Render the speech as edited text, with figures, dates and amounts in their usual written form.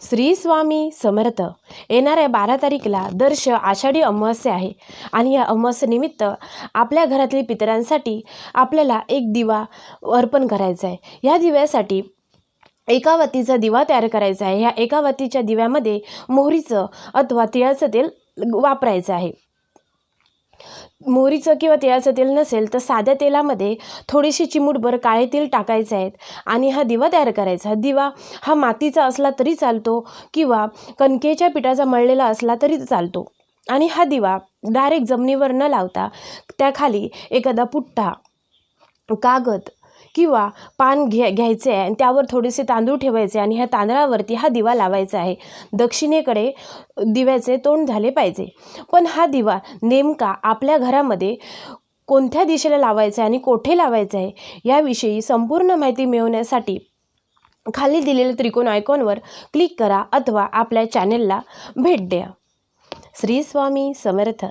श्री स्वामी समर्थ. येणाऱ्या 12 तारीखला दर्श आषाढी अमावास्या आहे आणि या अमावास्येनिमित्त आपल्या घरातील पितरांसाठी आपल्याला एक दिवा अर्पण करायचा आहे. या दिव्यासाठी एका वातीचा दिवा तयार करायचा आहे. ह्या एका वातीच्या दिव्यामध्ये मोहरीचं अथवा तिळाचं तेल वापरायचं आहे. मोहरीचं किंवा तिळाचं तेल नसेल तर साध्या तेलामध्ये थोडीशी चिमूटभर काळे तेल टाकायचे आहेत आणि हा दिवा तयार करायचा. दिवा हा मातीचा असला तरी चालतो किंवा कणकेच्या पिठाचा मळलेला असला तरी चालतो. आणि हा दिवा डायरेक्ट जमिनीवर न लावता त्याखाली एखादा पुठ्ठा, कागद किंवा पान घ्यायचे आहे आणि त्यावर थोडेसे तांदूळ ठेवायचे आणि ह्या तांदळावरती हा दिवा लावायचा आहे. दक्षिणेकडे दिव्याचे तोंड झाले पाहिजे. पण हा दिवा नेमका आपल्या घरामध्ये कोणत्या दिशेला लावायचा आहे आणि कोठे लावायचा आहे याविषयी संपूर्ण माहिती मिळवण्यासाठी खाली दिलेल्या त्रिकोण आयकॉनवर क्लिक करा अथवा आपल्या चॅनेलला भेट द्या. श्री स्वामी समर्थ.